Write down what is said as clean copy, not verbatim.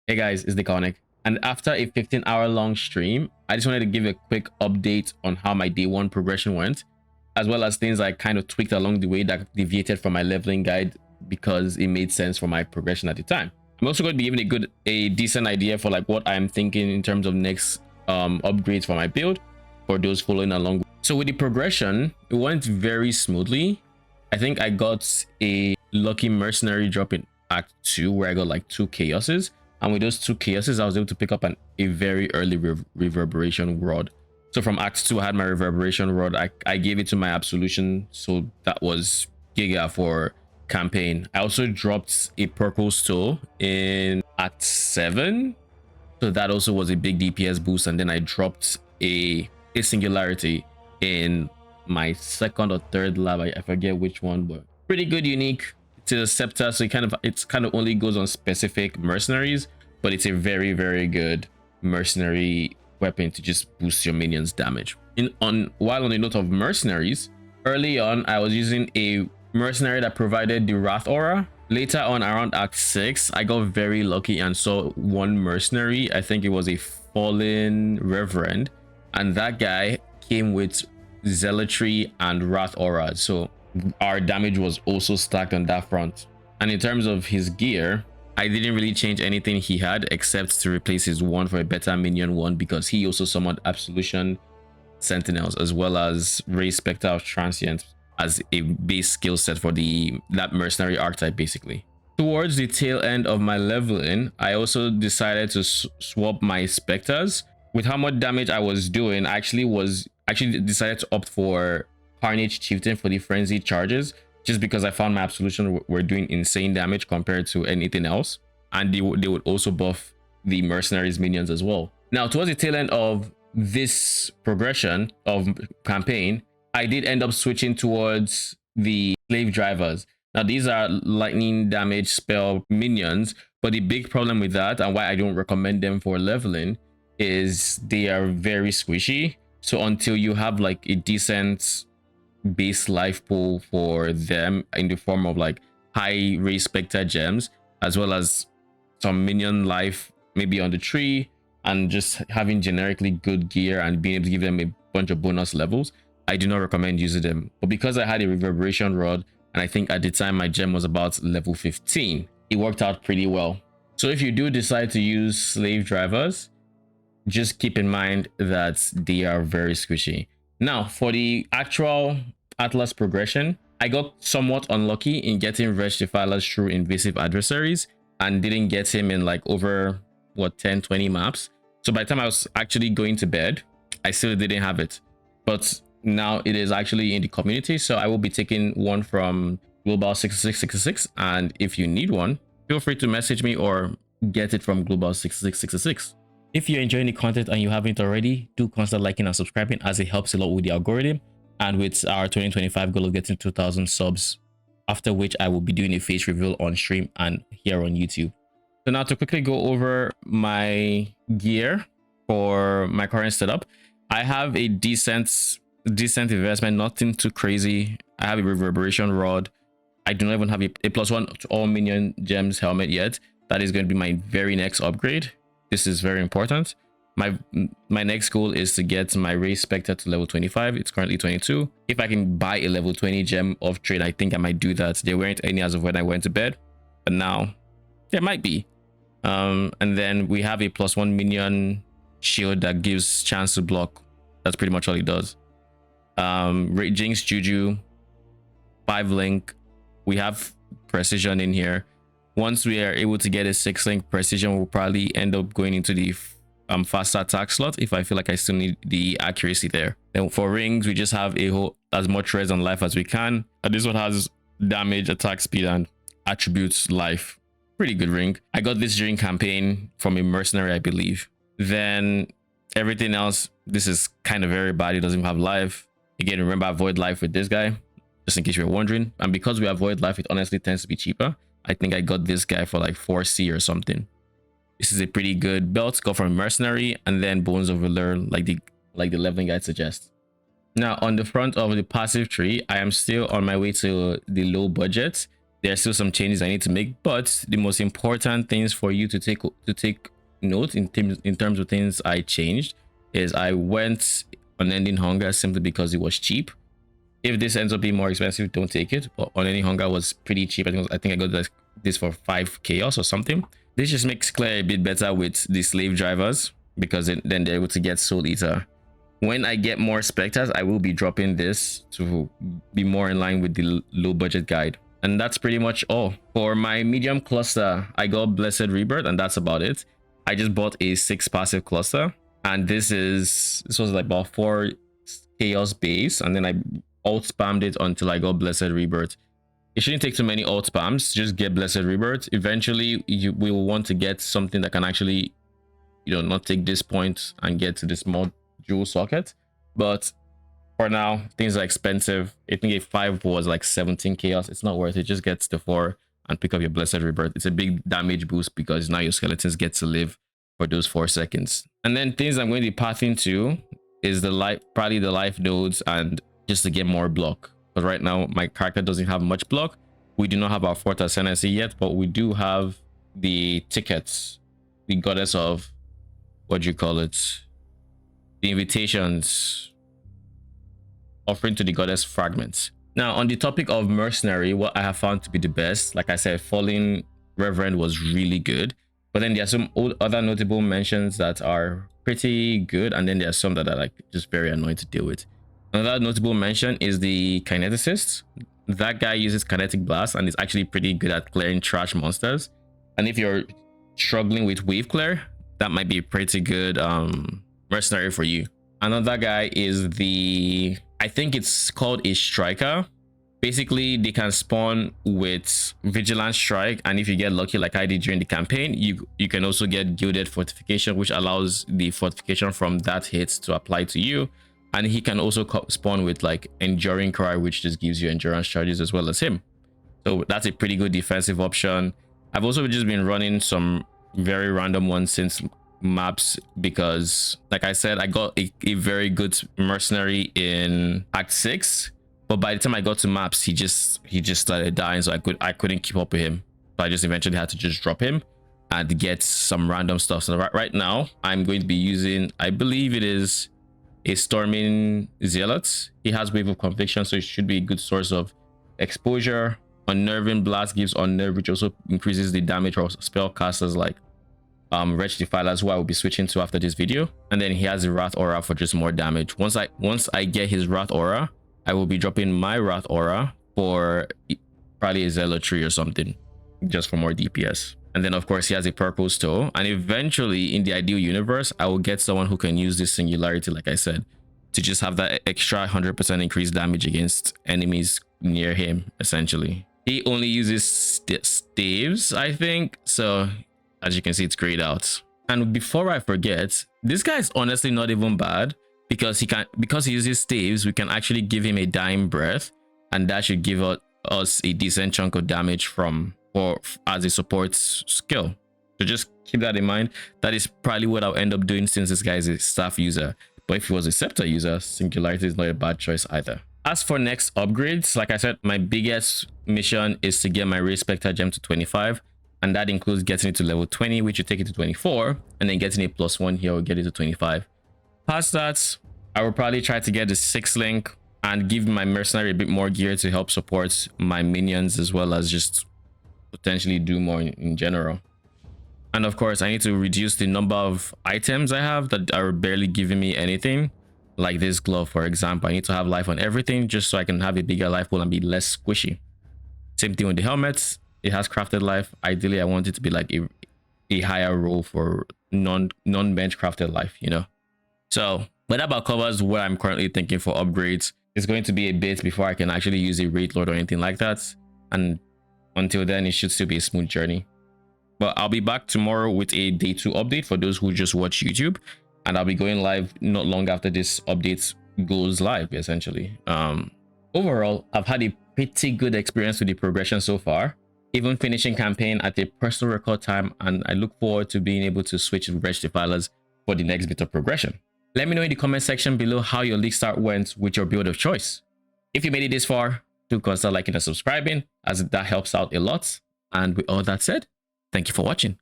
Hey guys, it's Deconic. And after a 15-hour long stream, I just wanted to give a quick update on how my day one progression went, as well as things I kind of tweaked along the way that deviated from my leveling guide because it made sense for my progression at the time. I'm also going to be giving a decent idea for like what I'm thinking in terms of next upgrades for my build for those following along. So with the progression, it went very smoothly. I think I got a lucky mercenary drop in Act 2 where I got like 2 chaoses. And with those 2 chaoses, I was able to pick up a very early reverberation rod. So from Act 2, I had my reverberation rod. I gave it to my absolution. So that was Giga for campaign. I also dropped a purple stole in Act 7. So that also was a big DPS boost. And then I dropped a singularity in my second or third lab. I forget which one, but pretty good unique to the scepter. So it kind of only goes on specific mercenaries, but it's a very, very good mercenary weapon to just boost your minions damage. While on the note of mercenaries, early on I was using a mercenary that provided the wrath aura. Later on, around Act 6, I got very lucky and saw one mercenary. I think it was a fallen reverend, and that guy came with zealotry and wrath aura, so our damage was also stacked on that front. And in terms of his gear, I didn't really change anything he had except to replace his one for a better minion one, because he also summoned absolution sentinels as well as raise Spectre of transient as a base skill set for that mercenary archetype. Basically, towards the tail end of my leveling, I also decided to swap my specters. With how much damage I was doing, I actually decided to opt for Carnage Chieftain for the frenzied charges, just because I found my absolution were doing insane damage compared to anything else, and they would also buff the mercenaries minions as well. Now, towards the tail end of this progression of campaign, I did end up switching towards the slave drivers. Now, these are lightning damage spell minions, but the big problem with that, and why I don't recommend them for leveling, is they are very squishy. So until you have like a decent base life pool for them in the form of like high raise Spectre gems, as well as some minion life maybe on the tree, and just having generically good gear and being able to give them a bunch of bonus levels, I do not recommend using them. But because I had a reverberation rod, and I think at the time my gem was about level 15, it worked out pretty well. So if you do decide to use slave drivers, just keep in mind that they are very squishy. Now, for the actual Atlas progression, I got somewhat unlucky in getting Wretched Defilers through invasive adversaries and didn't get him in like over what 10-20 maps. So by the time I was actually going to bed, I still didn't have it. But now it is actually in the community, so I will be taking one from Global 6666, and if you need one, feel free to message me or get it from Global 6666. If you're enjoying the content and you haven't already, do consider liking and subscribing, as it helps a lot with the algorithm and with our 2025 goal of getting 2,000 subs, after which I will be doing a face reveal on stream and here on YouTube. So now to quickly go over my gear for my current setup, I have a decent investment, nothing too crazy. I have a reverberation rod. I do not even have a +1 to all minion gems helmet yet. That is going to be my very next upgrade. This is very important. My next goal is to get my raise Spectre to level 25. It's currently 22. If I can buy a level 20 gem off trade, I think I might do that. There weren't any as of when I went to bed, but now there might be. And then we have a +1 minion shield that gives chance to block. That's pretty much all it does. Jinx, Juju, 5 link. We have precision in here. Once we are able to get a 6 link precision, we'll probably end up going into the faster attack slot if I feel like I still need the accuracy there. Then for rings, we just have as much res on life as we can. And this one has damage, attack speed, and attributes life. Pretty good ring. I got this during campaign from a mercenary, I believe. Then everything else, this is kind of very bad. It doesn't even have life. Again, remember, avoid life with this guy, just in case you're wondering. And because we avoid life, it honestly tends to be cheaper. I think I got this guy for like 4C or something. This is a pretty good belt. Got from Mercenary, and then Bones of Allure, like the leveling guide suggests. Now, on the front of the passive tree, I am still on my way to the low budget. There's still some changes I need to make, but the most important things for you to take note in terms of things I changed is I went Unending Hunger simply because it was cheap. If this ends up being more expensive, don't take it. But Unending Hunger was pretty cheap. I think I got this for 5 chaos or something. This just makes Claire a bit better with the slave drivers, because then they're able to get Soul Eater. When I get more Spectres, I will be dropping this to be more in line with the low budget guide. And that's pretty much all. For my medium cluster, I got Blessed Rebirth, and that's about it. I just bought a 6 passive cluster, and this was like about 4 chaos base, and then I alt spammed it until I got Blessed Rebirth. It shouldn't take too many alt spams, just get Blessed Rebirth. Eventually you will want to get something that can actually, not take this point and get to this more jewel socket. But for now, things are expensive. I think a 5 was like 17 chaos. It's not worth it. Just get to 4 and pick up your Blessed Rebirth. It's a big damage boost because now your skeletons get to live for those 4 seconds. And then things I'm going to be pathing to is probably the life nodes, and just to get more block. Because right now my character doesn't have much block. We do not have our 4th ascendancy yet, but we do have the tickets, the goddess of, what do you call it? The invitations, offering to the goddess fragments. Now, on the topic of Mercenary, what I have found to be the best, like I said, Falling Reverend was really good. But then there are some other notable mentions that are pretty good, and then there are some that are like just very annoying to deal with. Another notable mention is the Kineticist. That guy uses Kinetic Blast and is actually pretty good at clearing trash monsters. And if you're struggling with Wave Clear, that might be pretty good Mercenary for you. Another guy is I think it's called a Striker. Basically, they can spawn with Vigilant Strike, and if you get lucky like I did during the campaign, you can also get Gilded Fortification, which allows the fortification from that hit to apply to you. And he can also spawn with like Enduring Cry, which just gives you endurance charges as well as him. So that's a pretty good defensive option. I've also just been running some very random ones since maps, because like I said, I got a very good Mercenary in Act 6, but by the time I got to maps, he just started dying, so I couldn't keep up with him. So I just eventually had to just drop him and get some random stuff. So right now I'm going to be using, I believe it is a Storming Zealot. He has Wave of Conviction, so it should be a good source of exposure. Unnerving Blast gives Unnerve, which also increases the damage of spellcasters like Wretched Defilers, who I will be switching to after this video. And then he has a Wrath Aura for just more damage. Once I get his Wrath Aura, I will be dropping my Wrath Aura for probably a Zealotry or something, just for more DPS. And then of course he has a Purple Toe, and eventually in the ideal universe I will get someone who can use this Singularity, like I said, to just have that extra 100% increased damage against enemies near him. Essentially he only uses staves, I think, so as you can see, it's grayed out. And before I forget, this guy is honestly not even bad, because he uses staves, we can actually give him a Dying Breath, and that should give us a decent chunk of damage as a support skill. So just keep that in mind. That is probably what I'll end up doing, since this guy is a staff user. But if he was a scepter user, Singularity is not a bad choice either. As for next upgrades, like I said, my biggest mission is to get my Ray Spectre gem to 25, and that includes getting it to level 20, which will take it to 24, and then getting a +1 here will get it to 25. Past that, I will probably try to get the 6 link and give my Mercenary a bit more gear to help support my minions, as well as just potentially do more in general. And of course, I need to reduce the number of items I have that are barely giving me anything, like this glove, for example. I need to have life on everything just so I can have a bigger life pool and be less squishy. Same thing with the helmets. It has crafted life. Ideally, I want it to be like a higher roll for non-bench crafted life, So, but that about covers what I'm currently thinking for upgrades. It's going to be a bit before I can actually use a Wraith Lord or anything like that, and until then it should still be a smooth journey. But I'll be back tomorrow with a day 2 update for those who just watch YouTube, and I'll be going live not long after this update goes live, essentially. Overall, I've had a pretty good experience with the progression so far, even finishing campaign at a personal record time, and I look forward to being able to switch to Wretched Defilers for the next bit of progression. Let me know in the comment section below how your league start went with your build of choice. If you made it this far, do consider liking and subscribing, as that helps out a lot. And with all that said, thank you for watching.